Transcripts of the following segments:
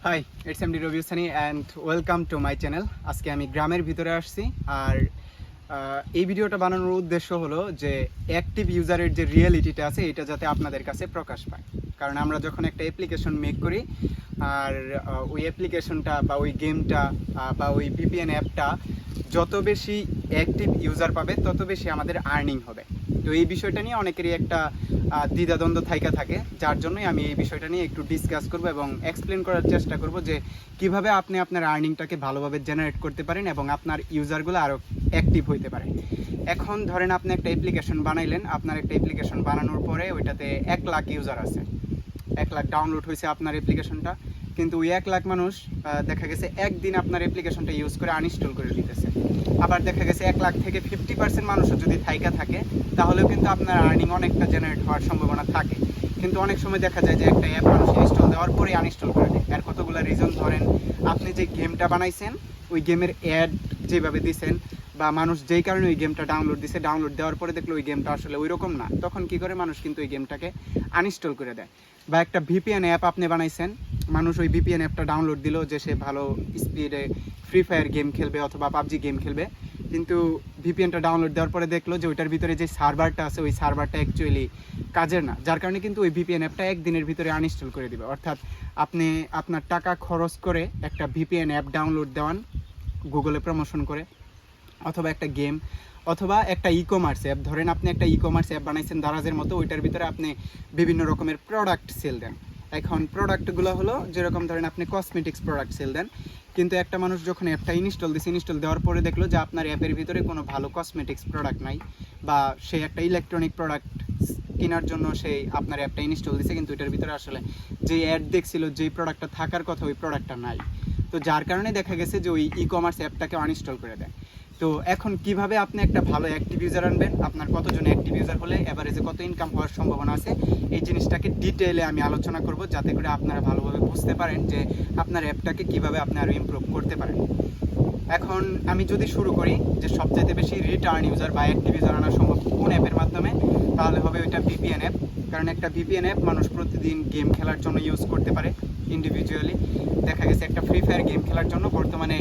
High, it's MD Robi Sunny and welcome to my channel. আজকে আমি গ্রামের ভিতরে আসছি। আর এই ভিডিওটা বানানোর উদ্দেশ্য হলো যে অ্যাক্টিভ ইউজারের যে রিয়েলিটিটা আছে এটা যাতে আপনাদের কাছে প্রকাশ পায়। কারণ আমরা যখন একটা অ্যাপ্লিকেশন মেক করি আর ওই অ্যাপ্লিকেশনটা বা ওই গেমটা বা ওই ভিপিএন অ্যাপটা যত বেশি অ্যাক্টিভ ইউজার পাবে তত বেশি আমাদের আর্নিং হবে। তো এই বিষয়টা নিয়ে অনেকেরই একটা দ্বিধাদ্বন্দ্ব থাইকা থাকে, যার জন্যই আমি এই বিষয়টা নিয়ে একটু ডিসকাস করব এবং এক্সপ্লেন করার চেষ্টা করব যে কিভাবে আপনি আপনার আর্নিংটাকে ভালোভাবে জেনারেট করতে পারেন এবং আপনার ইউজারগুলো আরও অ্যাক্টিভ হইতে পারে। এখন ধরেন আপনি একটা অ্যাপ্লিকেশন বানাইলেন, আপনার একটা অ্যাপ্লিকেশন বানানোর পরে ওইটাতে 1 লাখ ইউজার আছে, 1 লাখ ডাউনলোড হয়েছে আপনার অ্যাপ্লিকেশনটা, কিন্তু ওই 1 লাখ মানুষ দেখা গেছে একদিন আপনার অ্যাপ্লিকেশনটা ইউজ করে আনইনস্টল করে দিতেছে। আবার দেখা গেছে 1 লাখ থেকে 50% মানুষও যদি থাইকা থাকে তাহলেও কিন্তু আপনার আর্নিং অনেকটা জেনারেট হওয়ার সম্ভাবনা থাকে। কিন্তু অনেক সময় দেখা যায় যে একটা অ্যাপ মানুষ ইনস্টল দেওয়ার পরে আনইনস্টল করে দেয়। এর কতগুলো রিজন ধরেন, আপনি যে গেমটা বানাইছেন ওই গেমের অ্যাড যেভাবে দিছেন বা মানুষ যেই কারণে ওই গেমটা ডাউনলোড দিছে, ডাউনলোড দেওয়ার পরে দেখলো ওই গেমটা আসলে ওই রকম না, তখন কি করে মানুষ কিন্তু ওই গেমটাকে আনইনস্টল করে দেয়। বা একটা ভিপিএন অ্যাপ আপনি বানাইছেন, মানুষ ওই ভিপিএন অ্যাপটা ডাউনলোড দিল যে সে ভালো স্পিডে ফ্রি ফায়ার গেম খেলবে অথবা পাবজি গেম খেলবে, কিন্তু ভিপিএনটা ডাউনলোড দেওয়ার পরে দেখলো যে ওইটার ভিতরে যে সার্ভারটা আছে ওই সার্ভারটা অ্যাকচুয়ালি কাজের না, যার কারণে কিন্তু ওই ভিপিএন অ্যাপটা একদিনের ভিতরে আনইনস্টল করে দিবে। অর্থাৎ আপনি আপনার টাকা খরচ করে একটা ভিপিএন অ্যাপ ডাউনলোড দেওয়ান গুগলে প্রমোশন করে, অথবা একটা গেম, অথবা একটা ই কমার্স অ্যাপ, ধরেন আপনি একটা ই কমার্স অ্যাপ বানাইছেন দারাজের মতো, ওইটার ভিতরে আপনি বিভিন্ন রকমের প্রোডাক্ট সেল দেন। এখন প্রোডাক্টগুলো হলো যেরকম ধরেন আপনি কসমেটিক্স প্রোডাক্ট সেল দেন, কিন্তু একটা মানুষ যখন অ্যাপটা ইনস্টল দেওয়ার পরে দেখলো যে আপনার অ্যাপের ভিতরে কোনো ভালো কসমেটিক্স প্রোডাক্ট নাই, বা সে একটা ইলেকট্রনিক প্রোডাক্ট কেনার জন্য সেই আপনার অ্যাপটা ইনস্টল দিছে, কিন্তু এটার ভিতরে আসলে যে অ্যাড দেখছিল যেই প্রোডাক্টটা থাকার কথা ওই প্রোডাক্টটা নাই। তো যার কারণে দেখা গেছে যে ওই ই কমার্স অ্যাপটাকে আনইনস্টল করে দেয়। তো এখন কিভাবে আপনি একটা ভালো অ্যাক্টিভ ইউজার আনবেন, আপনার কতজন অ্যাক্টিভ ইউজার হলে এভারেজে কত ইনকাম হওয়ার সম্ভাবনা আছে, এই জিনিসটাকে ডিটেইলে আমি আলোচনা করব, যাতে করে আপনারা ভালোভাবে বুঝতে পারেন যে আপনার অ্যাপটাকে কিভাবে আপনি আরও ইমপ্রুভ করতে পারেন। এখন আমি যদি শুরু করি যে সবচাইতে বেশি রিটার্ন ইউজার বা অ্যাক্টিভ ইউজার আনা সম্ভব কোন অ্যাপের মাধ্যমে, তাহলে হবে ওইটা ভিপিএন অ্যাপ। কারণ একটা ভিপিএন অ্যাপ মানুষ প্রতিদিন গেম খেলার জন্য ইউজ করতে পারে ইন্ডিভিজুয়ালি। দেখা গেছে একটা ফ্রি ফায়ার গেম খেলার জন্য বর্তমানে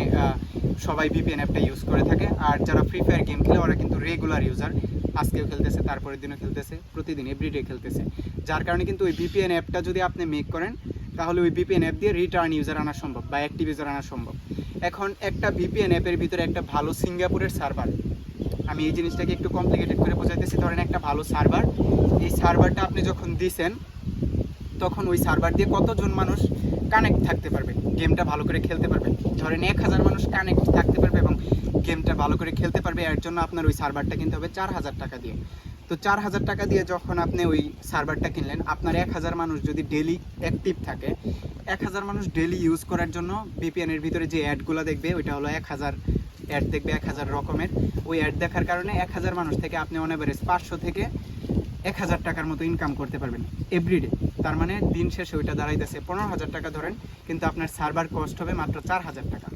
সবাই ভিপিএন অ্যাপটা ইউজ করে থাকে। আর যারা ফ্রি ফায়ার গেম খেলে ওরা কিন্তু রেগুলার ইউজার, আজকেও খেলতেছে, তারপরের দিনও খেলতেছে, প্রতিদিন এভরিডে খেলতেছে। যার কারণে কিন্তু ওই ভিপিএন অ্যাপটা যদি আপনি মেক করেন তাহলে ওই ভিপিএন অ্যাপ দিয়ে রিটার্ন ইউজার আনা সম্ভব বা অ্যাক্টিভ ইউজার আনা সম্ভব। এখন একটা ভিপিএন অ্যাপের ভিতরে একটা ভালো সিঙ্গাপুরের সার্ভার, আমি এই জিনিসটাকে একটু কমপ্লিকেটেড করে বোঝাইতেছি। ধরেন একটা ভালো সার্ভার, এই সার্ভারটা আপনি যখন দিছেন তখন ওই সার্ভার দিয়ে কতজন মানুষ কানেক্ট থাকতে পারবে, গেমটা ভালো করে খেলতে পারবে। ধরেন 1000 মানুষ কানেক্ট থাকতে পারবে এবং গেমটা ভালো করে খেলতে পারবে। এর জন্য আপনার ওই সার্ভারটা কিনতে হবে 4000 টাকা দিয়ে। তো 4000 টাকা দিয়ে যখন আপনি ওই সার্ভারটা কিনলেন, আপনার 1000 মানুষ যদি ডেলি অ্যাক্টিভ থাকে, 1000 মানুষ ডেলি ইউজ করার জন্য ভিপিএনের ভিতরে যে অ্যাডগুলো দেখবে ওইটা হলো 1000 অ্যাড দেখবে, 1000 রকমের। ওই অ্যাড দেখার কারণে 1000 মানুষ থেকে আপনি অন অ্যাভারেজ 500 থেকে 1000 টাকার মতো ইনকাম করতে পারবেন এভরিডে। তার মানে দিন শেষে ওইটা দাঁড়াইতেছে 15000 টাকা ধরেন, কিন্তু আপনার সার্ভার কস্ট হবে মাত্র 4000 টাকা।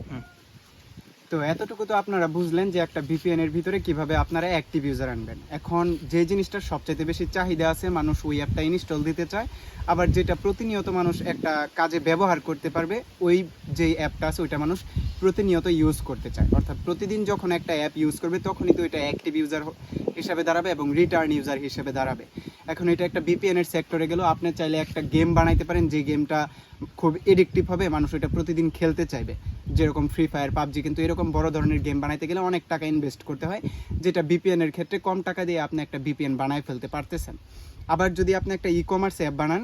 তো এতটুকু তো আপনারা বুঝলেন যে একটা ভিপিএন এর ভিতরে কিভাবে আপনারা অ্যাক্টিভ ইউজার আনবেন। এখন যে জিনিসটার সবচাইতে বেশি চাহিদা আছে, মানুষ ওই অ্যাপটা ইনস্টল দিতে চায়, আবার যেটা প্রতিনিয়ত মানুষ একটা কাজে ব্যবহার করতে পারবে, ওই যে অ্যাপটা আছে ওইটা মানুষ প্রতিনিয়ত ইউজ করতে চায়। অর্থাৎ প্রতিদিন যখন একটা অ্যাপ ইউজ করবে তখনই তো এটা অ্যাক্টিভ ইউজার হিসাবে দাঁড়াবে এবং রিটার্ন ইউজার হিসেবে দাঁড়াবে। এখন এটা একটা ভিপিএন এর সেক্টরে গেল, আপনি চাইলে একটা গেম বানাইতে পারেন যে গেমটা খুব এডিকটিভ হবে, মানুষ এটা প্রতিদিন খেলতে চাইবে, যেরকম ফ্রি ফায়ার, পাবজি। কিন্তু এরকম বড় ধরনের গেম বানাইতে গেলে অনেক টাকা ইনভেস্ট করতে হয়, যেটা ভিপিএন এর ক্ষেত্রে কম টাকা দিয়ে আপনি একটা ভিপিএন বানায় ফেলতে পারতেছেন। আবার যদি আপনি একটা ই কমার্স অ্যাপ বানান,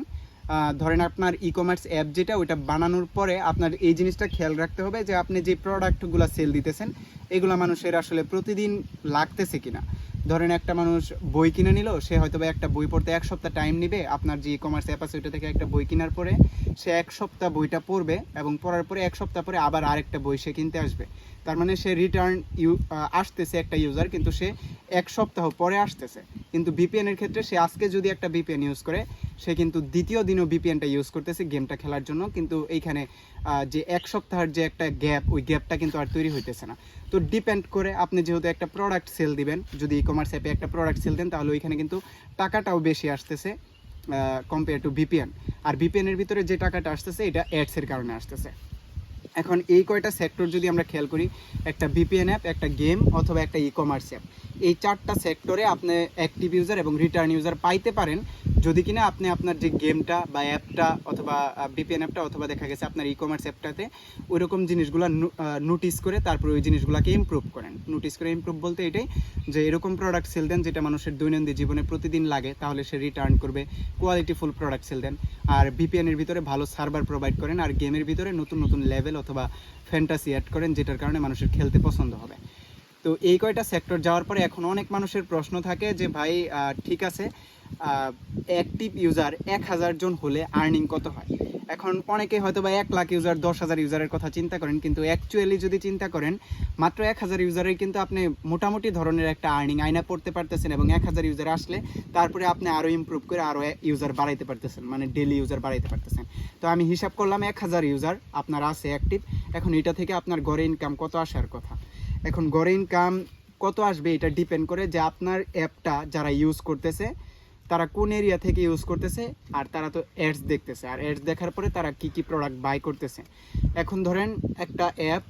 ধরেন আপনার ই কমার্স অ্যাপ যেটা, ওইটা বানানোর পরে আপনার এই জিনিসটা খেয়াল রাখতে হবে যে আপনি যে প্রোডাক্টগুলো সেল দিতেছেন এগুলো মানুষের আসলে প্রতিদিন লাগতেছে কিনা। ধরেন একটা মানুষ বই কিনে নিল, সে হয়তো বা একটা বই পড়তে 1 সপ্তাহ টাইম নেবে, আপনার যে ই কমার্স অ্যাপ আছে ওইটা থেকে একটা বই কেনার পরে সে 1 সপ্তাহ বইটা পড়বে এবং পড়ার পরে 1 সপ্তাহ পরে আবার আরেকটা বই সে কিনতে আসবে। তার মানে সে রিটার্ন আসতেছে একটা ইউজার, কিন্তু সে 1 সপ্তাহ পরে আসতেছে। কিন্তু ভিপিএন এর ক্ষেত্রে সে আজকে যদি একটা ভিপিএন ইউজ করে, সে কিন্তু দ্বিতীয় দিনও ভিপিএনটা ইউজ করতেছে গেমটা খেলার জন্য, কিন্তু এইখানে যে 1 সপ্তাহের যে একটা গ্যাপ, ওই গ্যাপটা কিন্তু আর তৈরি হইতেছে না। তো ডিপেন্ড করে আপনি যেহেতু একটা প্রোডাক্ট সেল দিবেন, যদি ই কমার্স অ্যাপে একটা প্রোডাক্ট সেল দেন তাহলে ওইখানে কিন্তু টাকাটাও বেশি আসতেছে কম্পেয়ার টু ভিপিএন। আর ভিপিএনের ভিতরে যে টাকাটা আসতেছে এটা অ্যাডসের কারণে আসতেছে। এখন এই কয়টা সেক্টর যদি আমরা খেয়াল করি, একটা ভিপিএন অ্যাপ, একটা গেম অথবা একটা ই কমার্স অ্যাপ, এই 4টা সেক্টরে আপনি অ্যাক্টিভ ইউজার এবং রিটার্ন ইউজার পাইতে পারেন যদি কিনা আপনি আপনার যে গেমটা বা অ্যাপটা অথবা ভিপিএন অ্যাপটা অথবা দেখা গেছে আপনার ই কমার্স অ্যাপটাতে ওইরকম জিনিসগুলো নোটিস করে তারপরে ওই জিনিসগুলোকে ইমপ্রুভ করেন। নোটিস করে ইমপ্রুভ বলতে এটাই যে এরকম প্রোডাক্ট সেল দেন যেটা মানুষের দৈনন্দিন জীবনে প্রতিদিন লাগে, তাহলে সে রিটার্ন করবে। কোয়ালিটিফুল প্রোডাক্ট সেল দেন। আর ভিপিএনের ভিতরে ভালো সার্ভার প্রোভাইড করেন। আর গেমের ভিতরে নতুন নতুন লেভেল অথবা ফ্যান্টাসি অ্যাড করেন, যেটার কারণে মানুষের খেলতে পছন্দ হবে। তো এই কয়টা সেক্টর যাওয়ার পরে এখন অনেক মানুষের প্রশ্ন থাকে যে ভাই ঠিক আছে, অ্যাক্টিভ ইউজার 1000 জন হলে আর্নিং কত হয়? এখন অনেকে হয়তো বা 1 লাখ ইউজার, 10,000 ইউজারের কথা চিন্তা করেন, কিন্তু অ্যাকচুয়ালি যদি চিন্তা করেন মাত্র 1000 ইউজারের কিন্তু আপনি মোটামুটি ধরনের একটা আর্নিং আয়না পড়তে পারতেছেন। এবং 1000 ইউজার আসলে তারপরে আপনি আরও ইমপ্রুভ করে আরও ইউজার বাড়াইতে পারতেছেন, মানে ডেলি ইউজার বাড়াইতে পারতেছেন। তো আমি হিসাব করলাম 1000 ইউজার আপনার আছে অ্যাক্টিভ। এখন এটা থেকে আপনার গড়ে ইনকাম কত আসার কথা? এখন গড়ে ইনকাম কত আসবে এটা ডিপেন্ড করে যে আপনার অ্যাপটা যারা ইউজ করতেছে তারা কোন এরিয়া থেকে ইউজ করতেছে, আর তারা তো অ্যাডস দেখতেছে, আর অ্যাডস দেখার পরে তারা কি কি প্রোডাক্ট বাই করতেছে। এখন ধরেন একটা অ্যাপ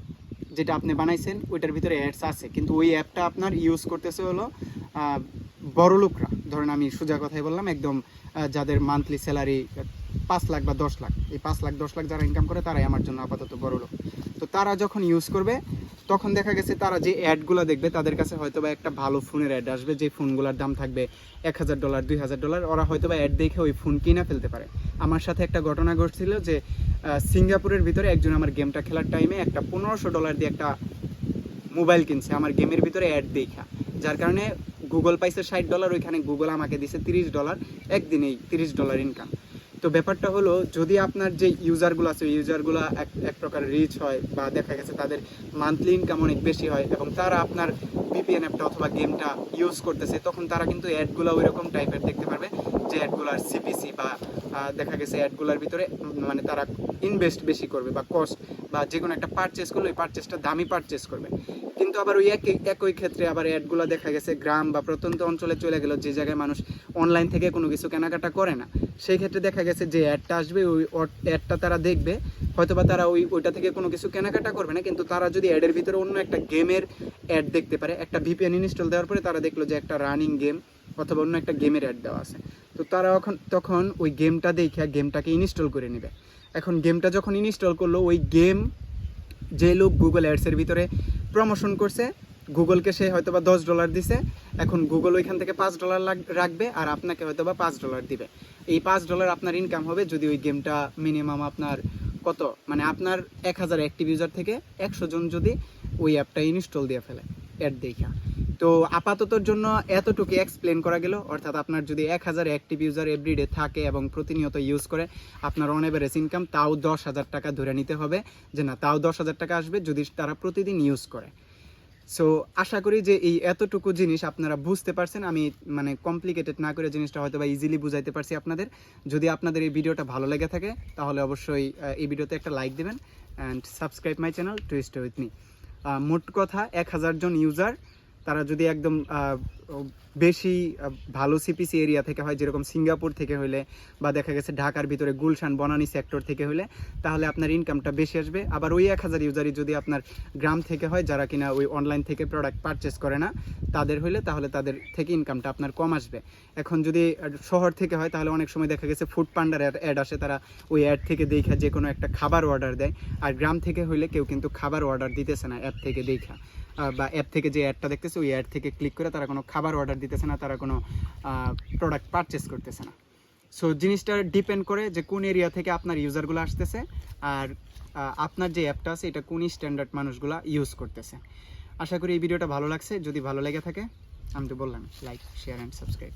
যেটা আপনি বানাইছেন ওইটার ভিতরে অ্যাডস আছে, কিন্তু ওই অ্যাপটা আপনার ইউজ করতেছে হলো বড় লোকরা। ধরেন আমি সোজা কথাই বললাম, একদম যাদের মান্থলি স্যালারি 5 লাখ বা 10 লাখ, এই 5 লাখ 10 লাখ যারা ইনকাম করে তারাই আমার জন্য আপাতত বড় লোক। তো তারা যখন ইউজ করবে তখন দেখা গেছে তারা যে অ্যাডগুলো দেখবে তাদের কাছে হয়তো বা একটা ভালো ফোনের অ্যাড আসবে, যে ফোনগুলোর দাম থাকবে $1000 $2000। ওরা হয়তো বা অ্যাড দেখে ওই ফোন কিনে ফেলতে পারে। আমার সাথে একটা ঘটনা ঘটছিল যে সিঙ্গাপুরের ভিতরে একজন আমার গেমটা খেলার টাইমে একটা $1500 দিয়ে একটা মোবাইল কিনছে আমার গেমের ভিতরে অ্যাড দেখা, যার কারণে গুগল পাইছে $60, ওইখানে গুগল আমাকে দিছে $30, একদিনেই $30 ইনকাম। তো ব্যাপারটা হলো যদি আপনার যে ইউজারগুলো আছে ওই ইউজারগুলো এক প্রকার রিচ হয় বা দেখা গেছে তাদের মান্থলি ইনকাম অনেক বেশি হয় এবং তারা আপনার ভিপিএন অ্যাপটা অথবা গেমটা ইউজ করতেছে, তখন তারা কিন্তু অ্যাডগুলো ওই রকম টাইপের দেখতে পারবে যে অ্যাডগুলার সিপিসি বা দেখা গেছে অ্যাডগুলার ভিতরে মানে তারা ইনভেস্ট বেশি করবে বা কস্ট বা যে কোনো একটা পারচেস করলে ওই পারচেসটা দামি পারচেস করবে। কিন্তু আবার ওই একই ক্ষেত্রে আবার অ্যাডগুলো দেখা গেছে গ্রাম বা প্রত্যন্ত অঞ্চলে চলে গেল, যে জায়গায় মানুষ অনলাইন থেকে কোনো কিছু কেনাকাটা করে না, সেই ক্ষেত্রে দেখা গেছে যে অ্যাডটা আসবে ওই অ্যাডটা তারা দেখবে, হয়তো বা তারা ওইটা থেকে কোনো কিছু কেনাকাটা করবে না, কিন্তু তারা যদি অ্যাডের ভিতরে অন্য একটা গেমের অ্যাড দেখতে পারে, একটা ভিপিএন ইনস্টল দেওয়ার পরে তারা দেখলো যে একটা রানিং গেম অথবা অন্য একটা গেমের অ্যাড দেওয়া আছে, তো তারা তখন ওই গেমটা দেখে গেমটাকে ইনস্টল করে নেবে। এখন গেমটা যখন ইনস্টল করলো, ওই গেম যে লোক গুগল অ্যাডসের ভিতরে প্রমোশন করছে, গুগলকে সে হয়তো বা $10 দিছে, এখন গুগল ওইখান থেকে $5 রাখবে আর আপনাকে হয়তো বা $5 দিবে। এই $5 আপনার ইনকাম হবে যদি ওই গেমটা মিনিমাম আপনার কত, মানে আপনার 1000 অ্যাক্টিভ ইউজার থেকে 100 জন যদি ওই অ্যাপটা ইনস্টল দিয়ে ফেলে অ্যাড দেখা। তো আপাততর জন্য এতটুকু এক্সপ্লেন করা গেল, অর্থাৎ আপনার যদি 1000 অ্যাক্টিভ ইউজার এভরিডে থাকে এবং প্রতিনিয়ত ইউজ করে, আপনার অন এভারেজ ইনকাম তাও 10,000 টাকা ধরে নিতে হবে, যে না তাও 10,000 টাকা আসবে যদি তারা প্রতিদিন ইউজ করে। সো আশা করি যে এই এতটুকু জিনিস আপনারা বুঝতে পারছেন। আমি মানে কমপ্লিকেটেড না করে জিনিসটা হয়তো বা ইজিলি বুঝাইতে পারছি আপনাদের। যদি আপনাদের এই ভিডিওটা ভালো লেগে থাকে তাহলে অবশ্যই এই ভিডিওতে একটা লাইক দেবেন and subscribe my channel to stay with me. মোট কথা 1000 জন ইউজার তারা যদি একদম বেশি ভালো সিপিসি এরিয়া থেকে হয়, যেরকম সিঙ্গাপুর থেকে হইলে বা দেখা গেছে ঢাকার ভিতরে গুলশান বনানী সেক্টর থেকে হইলে, তাহলে আপনার ইনকামটা বেশি আসবে। আবার ওই 1000 ইউজারই যদি আপনার গ্রাম থেকে হয়, যারা কিনা ওই অনলাইন থেকে প্রোডাক্ট পারচেস করে না তাদের হইলে, তাহলে তাদের থেকে ইনকামটা আপনার কম আসবে। এখন যদি শহর থেকে হয় তাহলে অনেক সময় দেখা গেছে ফুড পান্ডার অ্যাড আসে, তারা ওই অ্যাড থেকে দেখা যে কোনো একটা খাবার অর্ডার দেয়। আর গ্রাম থেকে হইলে কেউ কিন্তু খাবার অর্ডার দিতেছে না অ্যাপ থেকে দেখা, বা অ্যাপ থেকে যে অ্যাডটা দেখতেছে ওই অ্যাড থেকে ক্লিক করে তারা কোনো খাবার অর্ডার দিতেছে না, তারা কোনো প্রোডাক্ট পারচেস করতেছে না। সো জিনিসটা ডিপেন্ড করে যে কোন এরিয়া থেকে আপনার ইউজারগুলো আসতেছে আর আপনার যে অ্যাপটা আছে এটা কোন স্ট্যান্ডার্ড মানুষগুলো ইউজ করতেছে। আশা করি এই ভিডিওটা ভালো লাগছে। যদি ভালো লেগে থাকে, আমি তো বললাম লাইক, শেয়ার অ্যান্ড সাবস্ক্রাইব।